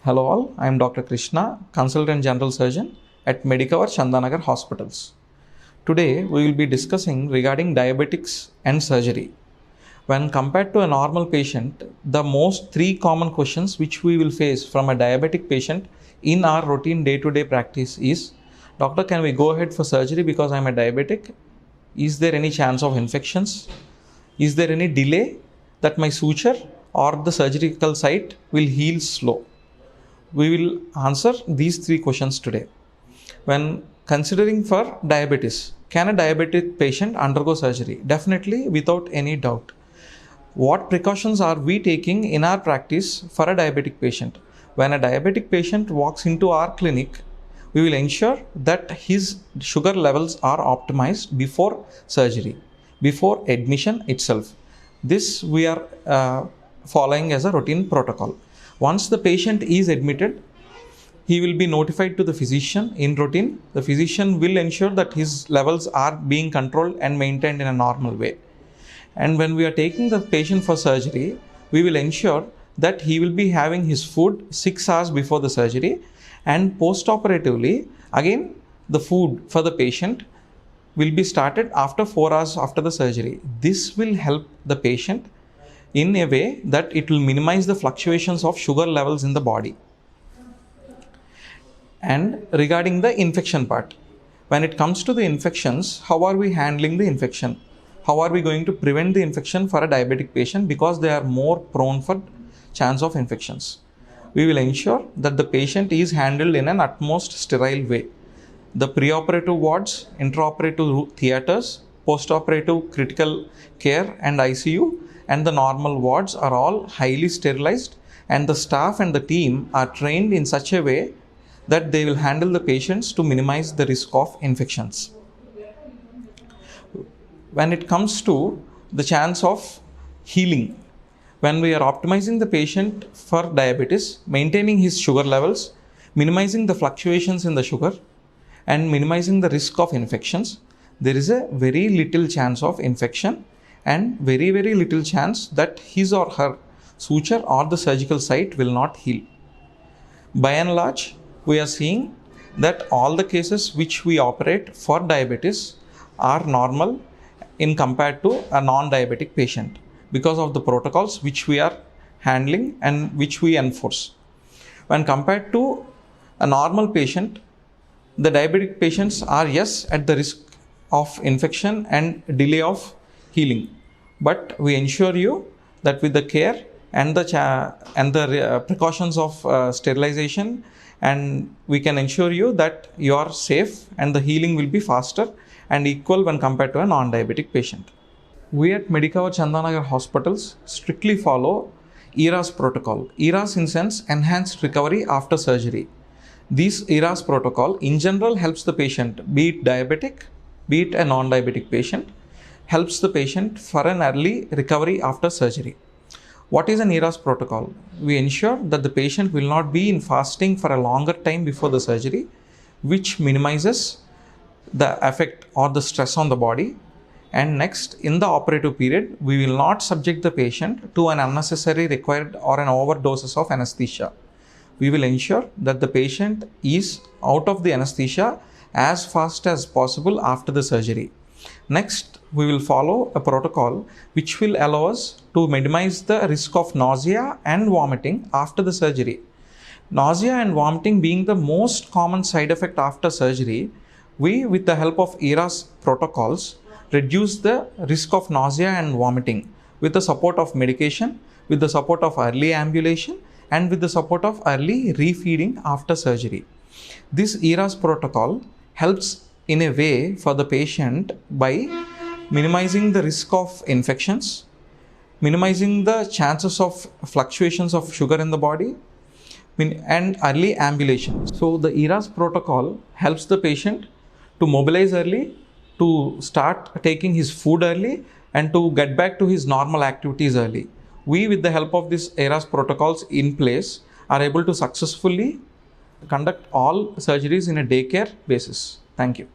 Hello all, I am Dr. Krishna, Consultant General Surgeon at Medicover Chandanagar Hospitals. Today we will be discussing regarding diabetics and surgery. When compared to a normal patient, the most three common questions which we will face from a diabetic patient in our routine day-to-day practice is, Doctor, can we go ahead for surgery because I am a diabetic? Is there any chance of infections? Is there any delay that my suture or the surgical site will heal slow? We will answer these three questions today. When considering for diabetes, can a diabetic patient undergo surgery? Definitely, without any doubt. What precautions are we taking in our practice for a diabetic patient? When a diabetic patient walks into our clinic, we will ensure that his sugar levels are optimized before surgery, before admission itself. This we are following as a routine protocol. Once the patient is admitted, he will be notified to the physician in routine. The physician will ensure that his levels are being controlled and maintained in a normal way. And when we are taking the patient for surgery, we will ensure that he will be having his food 6 hours before the surgery, and post-operatively, again, the food for the patient will be started after 4 hours after the surgery. This will help the patient in a way that it will minimize the fluctuations of sugar levels in the body. And regarding the infection part, when it comes to the infections, how are we handling the infection? How are we going to prevent the infection for a diabetic patient because they are more prone for chance of infections? We will ensure that the patient is handled in an utmost sterile way. The preoperative wards, intraoperative theaters, postoperative critical care and ICU and the normal wards are all highly sterilized, and the staff and the team are trained in such a way that they will handle the patients to minimize the risk of infections. When it comes to the chance of healing, when we are optimizing the patient for diabetes, maintaining his sugar levels, minimizing the fluctuations in the sugar, and minimizing the risk of infections, there is a very little chance of infection and very little chance that his or her suture or the surgical site will not heal. By and large, we are seeing that all the cases which we operate for diabetes are normal in compared to a non-diabetic patient because of the protocols which we are handling and which we enforce. When compared to a normal patient, the diabetic patients are, yes, at the risk of infection and delay of healing. But we ensure you that with the care and the precautions of sterilization, and we can ensure you that you are safe and the healing will be faster and equal when compared to a non-diabetic patient. We at Medicover Chandanagar Hospitals strictly follow ERAS protocol. ERAS in sense enhanced recovery after surgery. This ERAS protocol in general helps the patient, be it diabetic, be it a non-diabetic patient, helps the patient for an early recovery after surgery. What is an ERAS protocol? We ensure that the patient will not be in fasting for a longer time before the surgery, which minimizes the effect or the stress on the body. And next, in the operative period, we will not subject the patient to an unnecessary required or an overdoses of anesthesia. We will ensure that the patient is out of the anesthesia as fast as possible after the surgery. Next, we will follow a protocol which will allow us to minimize the risk of nausea and vomiting after the surgery. Nausea and vomiting being the most common side effect after surgery, we, with the help of ERAS protocols, reduce the risk of nausea and vomiting with the support of medication, with the support of early ambulation, and with the support of early refeeding after surgery. This ERAS protocol helps in a way for the patient by minimizing the risk of infections, minimizing the chances of fluctuations of sugar in the body, and early ambulation. So the ERAS protocol helps the patient to mobilize early, to start taking his food early, and to get back to his normal activities early. We, with the help of these ERAS protocols in place, are able to successfully conduct all surgeries in a daycare basis. Thank you.